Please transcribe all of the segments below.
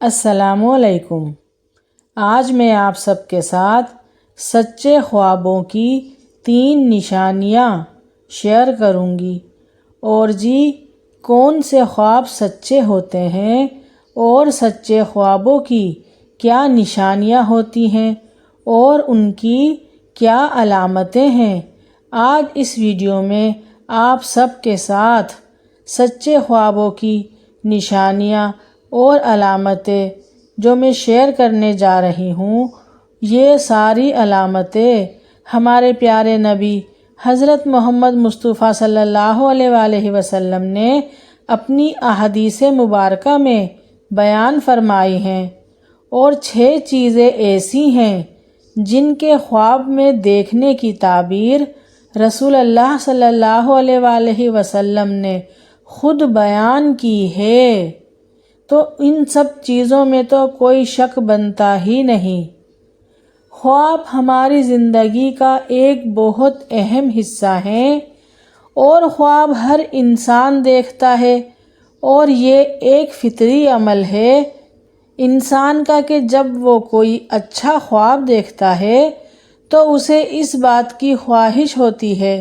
السلام علیکم۔ آج میں آپ سب کے ساتھ سچے خوابوں کی 3 نشانیاں شیئر کروں گی۔ اور کون سے خواب سچے ہوتے ہیں اور سچے خوابوں کی کیا نشانیاں ہوتی ہیں اور ان کی کیا علامتیں ہیں، آج اس ویڈیو میں آپ سب کے ساتھ سچے خوابوں کی نشانیاں اور علامتیں جو میں شیئر کرنے جا رہی ہوں، یہ ساری علامتیں ہمارے پیارے نبی حضرت محمد مصطفیٰ صلی اللہ علیہ وآلہ وسلم نے اپنی احادیث مبارکہ میں بیان فرمائی ہیں، اور 6 چیزیں ایسی ہیں جن کے خواب میں دیکھنے کی تعبیر رسول اللہ صلی اللہ علیہ وآلہ وسلم نے خود بیان کی ہے، تو ان سب چیزوں میں تو کوئی شک بنتا ہی نہیں۔ خواب ہماری زندگی کا ایک بہت اہم حصہ ہیں اور خواب ہر انسان دیکھتا ہے، اور یہ ایک فطری عمل ہے انسان کا کہ جب وہ کوئی اچھا خواب دیکھتا ہے تو اسے اس بات کی خواہش ہوتی ہے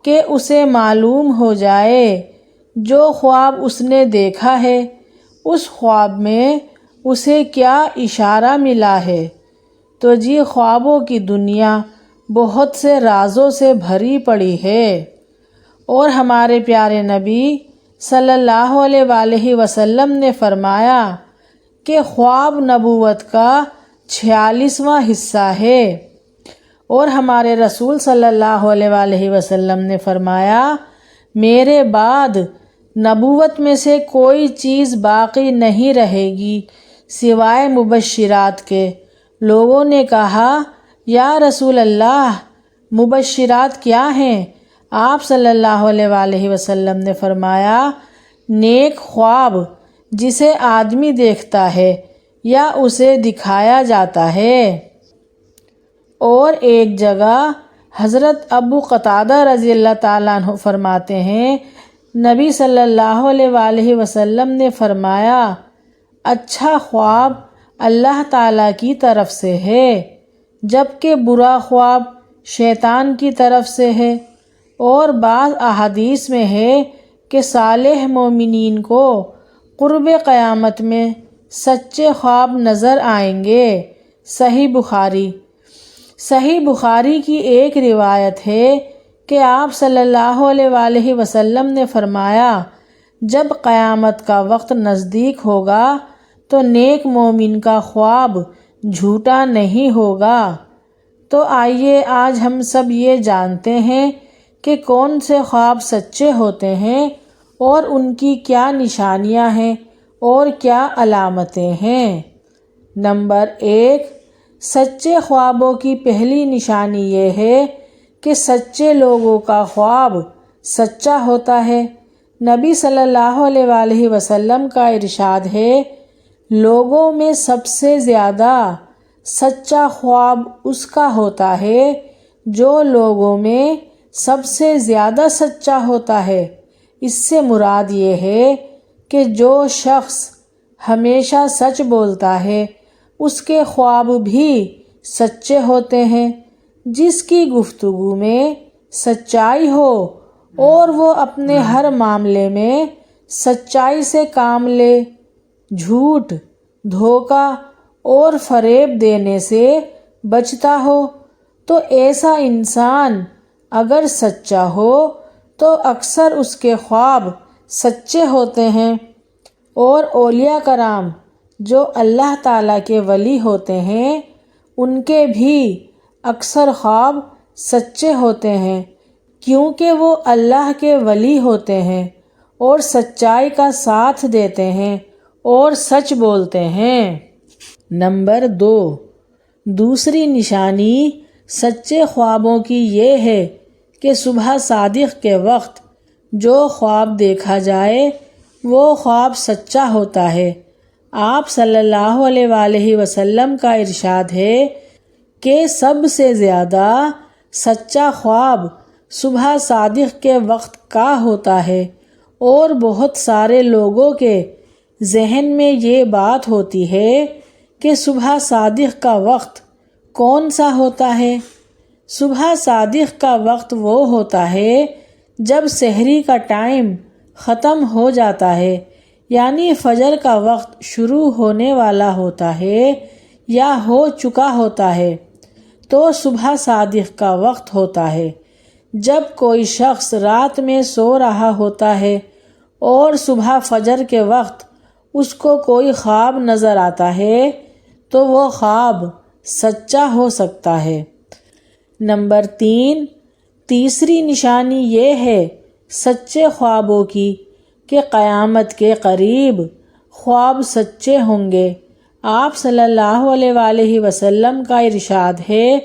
کہ اسے معلوم ہو جائے جو خواب اس نے دیکھا ہے اس خواب میں اسے کیا اشارہ ملا ہے۔ تو خوابوں کی دنیا بہت سے رازوں سے بھری پڑی ہے، اور ہمارے پیارے نبی صلی اللہ علیہ وآلہ وسلم نے فرمایا کہ خواب نبوت کا 46واں حصہ ہے، اور ہمارے رسول صلی اللہ علیہ وآلہ وسلم نے فرمایا میرے بعد نبوت میں سے کوئی چیز باقی نہیں رہے گی سوائے مبشرات کے۔ لوگوں نے کہا یا رسول اللہ مبشرات کیا ہیں؟ آپ صلی اللہ علیہ وآلہ وسلم نے فرمایا نیک خواب جسے آدمی دیکھتا ہے یا اسے دکھایا جاتا ہے۔ اور ایک جگہ حضرت ابو قتادہ رضی اللہ تعالیٰ عنہ فرماتے ہیں نبی صلی اللہ علیہ وآلہ وسلم نے فرمایا اچھا خواب اللہ تعالیٰ کی طرف سے ہے، جبکہ برا خواب شیطان کی طرف سے ہے۔ اور بعض احادیث میں ہے کہ صالح مومنین کو قرب قیامت میں سچے خواب نظر آئیں گے۔ صحیح بخاری کی ایک روایت ہے کہ آپ صلی اللہ علیہ وآلہ وسلم نے فرمایا جب قیامت کا وقت نزدیک ہوگا تو نیک مومن کا خواب جھوٹا نہیں ہوگا۔ تو آئیے آج ہم سب یہ جانتے ہیں کہ کون سے خواب سچے ہوتے ہیں اور ان کی کیا نشانیاں ہیں اور کیا علامتیں ہیں۔ نمبر 1، سچے خوابوں کی پہلی نشانی یہ ہے کہ سچے لوگوں کا خواب سچا ہوتا ہے۔ نبی صلی اللہ علیہ وآلہ وسلم کا ارشاد ہے لوگوں میں سب سے زیادہ سچا خواب اس کا ہوتا ہے جو لوگوں میں سب سے زیادہ سچا ہوتا ہے۔ اس سے مراد یہ ہے کہ جو شخص ہمیشہ سچ بولتا ہے اس کے خواب بھی سچے ہوتے ہیں۔ جس کی گفتگو میں سچائی ہو اور وہ اپنے ہر معاملے میں سچائی سے کام لے، جھوٹ، دھوکہ اور فریب دینے سے بچتا ہو، تو ایسا انسان اگر سچا ہو تو اکثر اس کے خواب سچے ہوتے ہیں۔ اور اولیاء کرام جو اللہ تعالیٰ کے ولی ہوتے ہیں ان کے بھی اکثر خواب سچے ہوتے ہیں، کیونکہ وہ اللہ کے ولی ہوتے ہیں اور سچائی کا ساتھ دیتے ہیں اور سچ بولتے ہیں۔ نمبر 2، دوسری نشانی سچے خوابوں کی یہ ہے کہ صبح صادق کے وقت جو خواب دیکھا جائے وہ خواب سچا ہوتا ہے۔ آپ صلی اللہ علیہ وآلہ وسلم کا ارشاد ہے کہ سب سے زیادہ سچا خواب صبح صادق کے وقت کا ہوتا ہے، اور بہت سارے لوگوں کے ذہن میں یہ بات ہوتی ہے کہ صبح صادق کا وقت کون سا ہوتا ہے؟ صبح صادق کا وقت وہ ہوتا ہے جب سحری کا ٹائم ختم ہو جاتا ہے، یعنی فجر کا وقت شروع ہونے والا ہوتا ہے یا ہو چکا ہوتا ہے، تو صبح صادق کا وقت ہوتا ہے۔ جب کوئی شخص رات میں سو رہا ہوتا ہے اور صبح فجر کے وقت اس کو کوئی خواب نظر آتا ہے تو وہ خواب سچا ہو سکتا ہے۔ نمبر 3، تیسری نشانی یہ ہے سچے خوابوں کی کہ قیامت کے قریب خواب سچے ہوں گے۔ آپ صلی اللہ علیہ وآلہ وسلم کا ارشاد ہے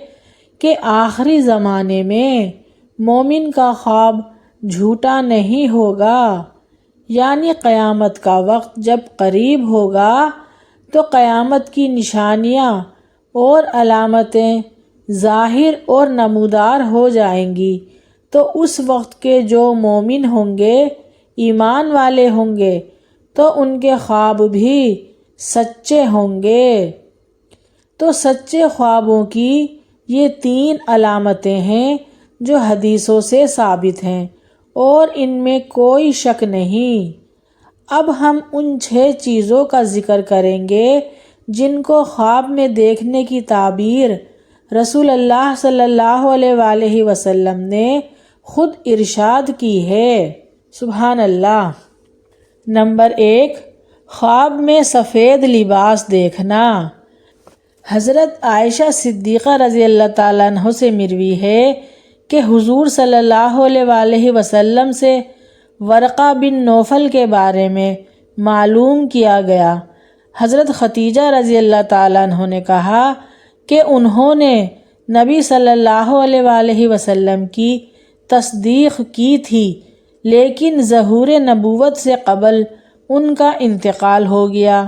کہ آخری زمانے میں مومن کا خواب جھوٹا نہیں ہوگا، یعنی قیامت کا وقت جب قریب ہوگا تو قیامت کی نشانیاں اور علامتیں ظاہر اور نمودار ہو جائیں گی، تو اس وقت کے جو مومن ہوں گے، ایمان والے ہوں گے، تو ان کے خواب بھی سچے ہوں گے۔ تو سچے خوابوں کی یہ 3 علامتیں ہیں جو حدیثوں سے ثابت ہیں اور ان میں کوئی شک نہیں۔ اب ہم ان 6 چیزوں کا ذکر کریں گے جن کو خواب میں دیکھنے کی تعبیر رسول اللہ صلی اللہ علیہ وآلہ وسلم نے خود ارشاد کی ہے۔ سبحان اللہ۔ نمبر 1، خواب میں سفید لباس دیکھنا۔ حضرت عائشہ صدیقہ رضی اللہ تعالیٰ عنہ سے مروی ہے کہ حضور صلی اللہ علیہ وآلہ وسلم سے ورقہ بن نوفل کے بارے میں معلوم کیا گیا۔ حضرت ختیجہ رضی اللہ تعالیٰ عنہ نے کہا کہ انہوں نے نبی صلی اللہ علیہ وآلہ وسلم کی تصدیق کی تھی، لیکن ظہور نبوت سے قبل ان کا انتقال ہو گیا۔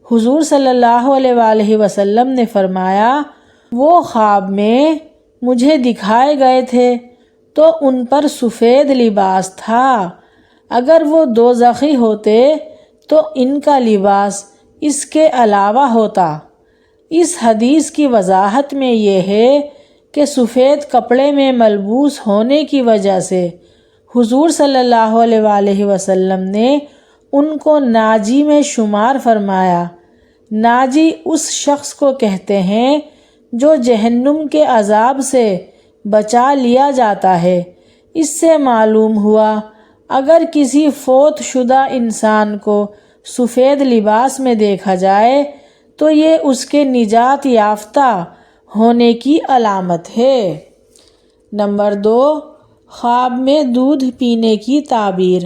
حضور صلی اللہ علیہ وآلہ وسلم نے فرمایا، وہ خواب میں مجھے دکھائے گئے تھے تو ان پر سفید لباس تھا، اگر وہ دوزخی ہوتے تو ان کا لباس اس کے علاوہ ہوتا۔ اس حدیث کی وضاحت میں یہ ہے کہ سفید کپڑے میں ملبوس ہونے کی وجہ سے حضور صلی اللہ علیہ وآلہ وسلم نے ان کو ناجی میں شمار فرمایا۔ ناجی اس شخص کو کہتے ہیں جو جہنم کے عذاب سے بچا لیا جاتا ہے۔ اس سے معلوم ہوا اگر کسی فوت شدہ انسان کو سفید لباس میں دیکھا جائے تو یہ اس کے نجات یافتہ ہونے کی علامت ہے۔ نمبر 2، خواب میں دودھ پینے کی تعبیر۔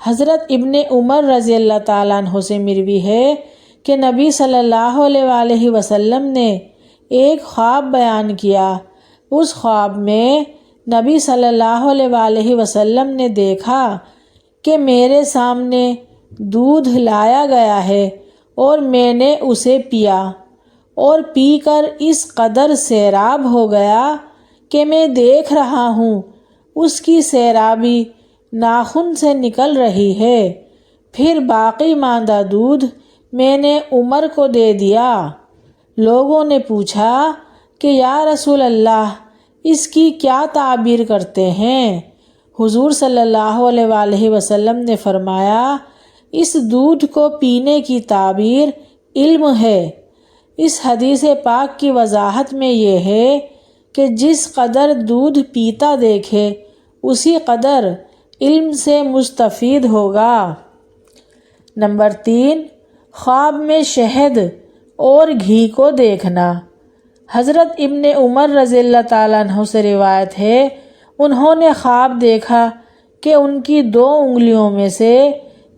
حضرت ابن عمر رضی اللہ تعالیٰ عنہ سے مروی ہے کہ نبی صلی اللہ علیہ وآلہ وسلم نے ایک خواب بیان کیا۔ اس خواب میں نبی صلی اللہ علیہ وآلہ وسلم نے دیکھا کہ میرے سامنے دودھ لایا گیا ہے اور میں نے اسے پیا اور پی کر اس قدر سیراب ہو گیا کہ میں دیکھ رہا ہوں اس کی سیرابی ناخن سے نکل رہی ہے۔ پھر باقی ماندہ دودھ میں نے عمر کو دے دیا۔ لوگوں نے پوچھا کہ یا رسول اللہ، اس کی کیا تعبیر کرتے ہیں؟ حضور صلی اللہ علیہ وآلہ وسلم نے فرمایا، اس دودھ کو پینے کی تعبیر علم ہے۔ اس حدیث پاک کی وضاحت میں یہ ہے کہ جس قدر دودھ پیتا دیکھے اسی قدر علم سے مستفید ہوگا۔ نمبر 3، خواب میں شہد اور گھی کو دیکھنا۔ حضرت ابن عمر رضی اللہ تعالیٰ عنہ سے روایت ہے، انہوں نے خواب دیکھا کہ ان کی 2 انگلیوں میں سے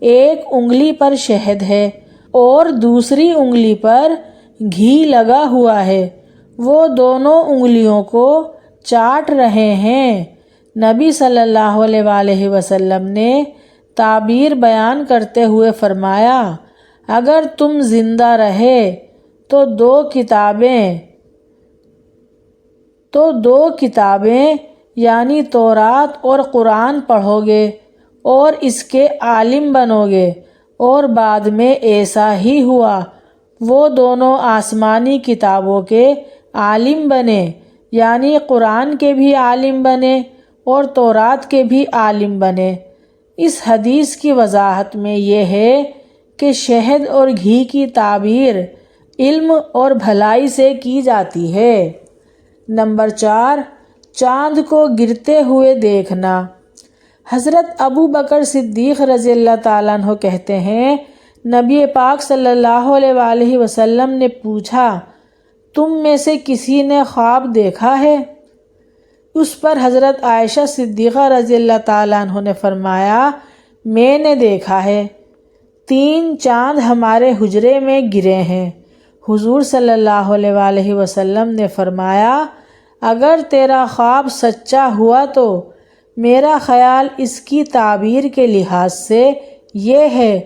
ایک انگلی پر شہد ہے اور دوسری انگلی پر گھی لگا ہوا ہے، وہ دونوں انگلیوں کو چاٹ رہے ہیں۔ نبی صلی اللہ علیہ وآلہ وسلم نے تعبیر بیان کرتے ہوئے فرمایا، اگر تم زندہ رہے تو دو کتابیں یعنی تورات اور قرآن پڑھو گے اور اس کے عالم بنو گے، اور بعد میں ایسا ہی ہوا، وہ دونوں آسمانی کتابوں کے عالم بنے، یعنی قرآن کے بھی عالم بنے اور تورات کے بھی عالم بنے۔ اس حدیث کی وضاحت میں یہ ہے کہ شہد اور گھی کی تعبیر علم اور بھلائی سے کی جاتی ہے۔ نمبر 4، چاند کو گرتے ہوئے دیکھنا۔ حضرت ابو بکر صدیق رضی اللہ تعالیٰ عنہ کہتے ہیں، نبی پاک صلی اللہ علیہ وآلہ وسلم نے پوچھا، تم میں سے کسی نے خواب دیکھا ہے؟ اس پر حضرت عائشہ صدیقہ رضی اللہ تعالیٰ عنہ نے فرمایا، میں نے دیکھا ہے، 3 چاند ہمارے حجرے میں گرے ہیں۔ حضور صلی اللہ علیہ وآلہ وسلم نے فرمایا، اگر تیرا خواب سچا ہوا تو میرا خیال اس کی تعبیر کے لحاظ سے یہ ہے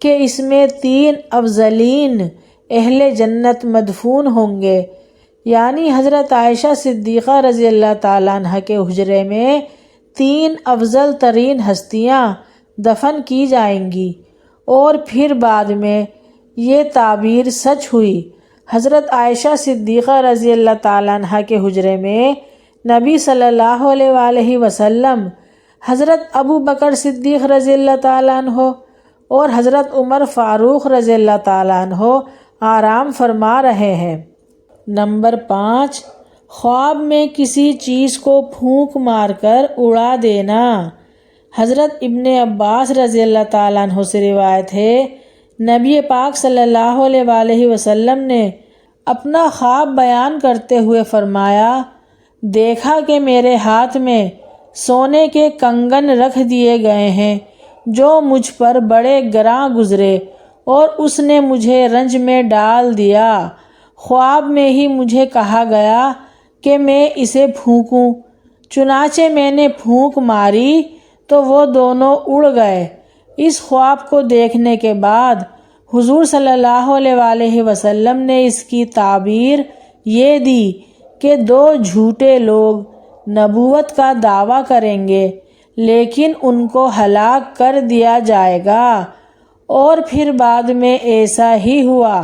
کہ اس میں 3 افضلین اہل جنت مدفون ہوں گے، یعنی حضرت عائشہ صدیقہ رضی اللہ تعالیٰ عنہ کے حجرے میں 3 افضل ترین ہستیاں دفن کی جائیں گی، اور پھر بعد میں یہ تعبیر سچ ہوئی۔ حضرت عائشہ صدیقہ رضی اللہ تعالیٰ عنہ کے حجرے میں نبی صلی اللہ علیہ وآلہ وسلم، حضرت ابو بکر صدیق رضی اللہ تعالیٰ عنہ اور حضرت عمر فاروق رضی اللہ تعالیٰ عنہ آرام فرما رہے ہیں۔ نمبر 5، خواب میں کسی چیز کو پھونک مار کر اڑا دینا۔ حضرت ابن عباس رضی اللہ تعالیٰ عنہ سے روایت ہے، نبی پاک صلی اللہ علیہ وآلہ وسلم نے اپنا خواب بیان کرتے ہوئے فرمایا، دیکھا کہ میرے ہاتھ میں سونے کے کنگن رکھ دیے گئے ہیں جو مجھ پر بڑے گراں گزرے، اور اس نے مجھے رنج میں ڈال دیا۔ خواب میں ہی مجھے کہا گیا کہ میں اسے پھونکوں، چنانچہ میں نے پھونک ماری تو وہ دونوں اڑ گئے۔ اس خواب کو دیکھنے کے بعد حضور صلی اللہ علیہ وآلہ وسلم نے اس کی تعبیر یہ دی کہ 2 جھوٹے لوگ نبوت کا دعویٰ کریں گے، لیکن ان کو ہلاک کر دیا جائے گا، اور پھر بعد میں ایسا ہی ہوا۔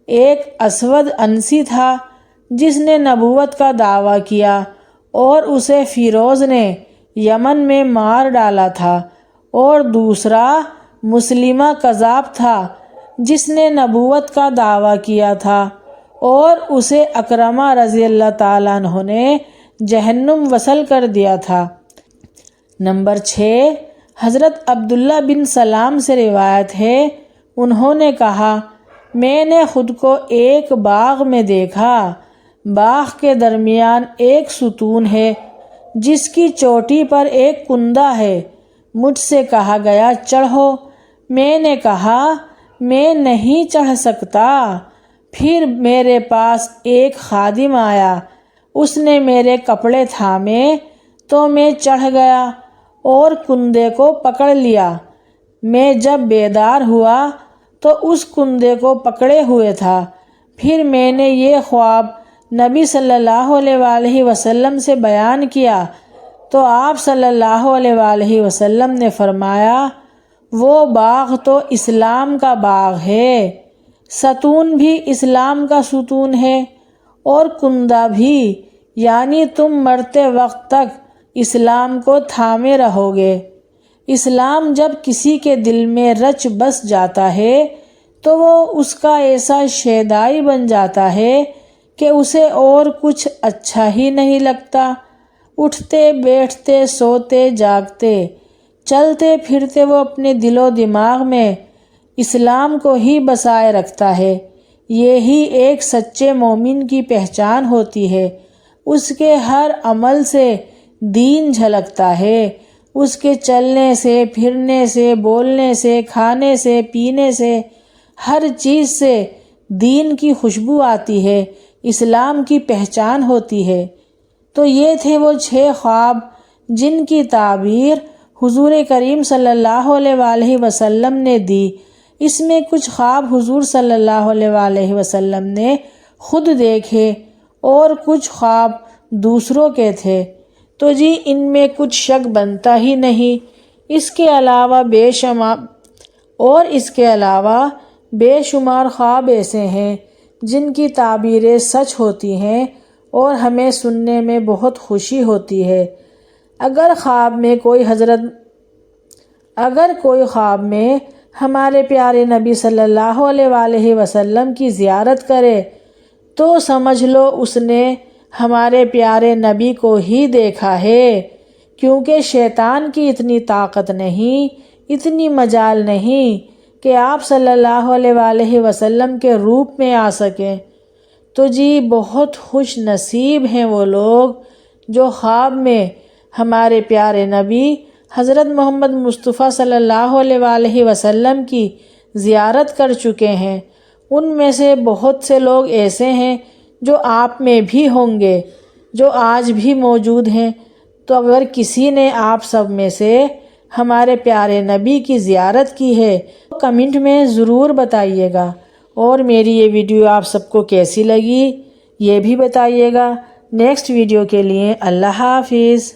ایک اسود انسی تھا جس نے نبوت کا دعویٰ کیا اور اسے فیروز نے یمن میں مار ڈالا تھا، اور دوسرا مسلمہ کذاب تھا جس نے نبوت کا دعویٰ کیا تھا اور اسے اکرمہ رضی اللہ تعالیٰ عنہ نے جہنم وصل کر دیا تھا۔ نمبر 6، حضرت عبداللہ بن سلام سے روایت ہے، انہوں نے کہا، میں نے خود کو ایک باغ میں دیکھا، باغ کے درمیان ایک ستون ہے جس کی چوٹی پر ایک کندہ ہے، مجھ سے کہا گیا چڑھو، میں نے کہا میں نہیں چڑھ سکتا۔ پھر میرے پاس ایک خادم آیا، اس نے میرے کپڑے تھامے تو میں چڑھ گیا اور کندے کو پکڑ لیا۔ میں جب بیدار ہوا تو اس کندے کو پکڑے ہوئے تھا۔ پھر میں نے یہ خواب نبی صلی اللہ علیہ وآلہ وسلم سے بیان کیا تو آپ صلی اللہ علیہ وآلہ وسلم نے فرمایا، وہ باغ تو اسلام کا باغ ہے، ستون بھی اسلام کا ستون ہے، اور کندہ بھی، یعنی تم مرتے وقت تک اسلام کو تھامے رہو گے۔ اسلام جب کسی کے دل میں رچ بس جاتا ہے تو وہ اس کا ایسا شیدائی بن جاتا ہے کہ اسے اور کچھ اچھا ہی نہیں لگتا۔ اٹھتے بیٹھتے سوتے جاگتے چلتے پھرتے وہ اپنے دل و دماغ میں اسلام کو ہی بسائے رکھتا ہے۔ یہی ایک سچے مومن کی پہچان ہوتی ہے۔ اس کے ہر عمل سے دین جھلکتا ہے، اس کے چلنے سے، پھرنے سے، بولنے سے، کھانے سے، پینے سے، ہر چیز سے دین کی خوشبو آتی ہے، اسلام کی پہچان ہوتی ہے۔ تو یہ تھے وہ 6 خواب جن کی تعبیر حضور کریم صلی اللہ علیہ وآلہ وسلم نے دی۔ اس میں کچھ خواب حضور صلی اللہ علیہ وآلہ وسلم نے خود دیکھے اور کچھ خواب دوسروں کے تھے، تو ان میں کچھ شک بنتا ہی نہیں۔ اس کے علاوہ بے شمار اور اس کے علاوہ بے شمار خواب ایسے ہیں جن کی تعبیریں سچ ہوتی ہیں اور ہمیں سننے میں بہت خوشی ہوتی ہے۔ اگر کوئی خواب میں ہمارے پیارے نبی صلی اللہ علیہ وسلم کی زیارت کرے تو سمجھ لو اس نے ہمارے پیارے نبی کو ہی دیکھا ہے، کیونکہ شیطان کی اتنی طاقت نہیں، اتنی مجال نہیں کہ آپ صلی اللہ علیہ وسلم کے روپ میں آ سکیں۔ تو جی بہت خوش نصیب ہیں وہ لوگ جو خواب میں ہمارے پیارے نبی حضرت محمد مصطفیٰ صلی اللہ علیہ وسلم کی زیارت کر چکے ہیں۔ ان میں سے بہت سے لوگ ایسے ہیں جو آپ میں بھی ہوں گے، جو آج بھی موجود ہیں۔ تو اگر کسی نے آپ سب میں سے ہمارے پیارے نبی کی زیارت کی ہے تو کمنٹ میں ضرور بتائیے گا، اور میری یہ ویڈیو آپ سب کو کیسی لگی یہ بھی بتائیے گا۔ نیکسٹ ویڈیو کے لیے اللہ حافظ۔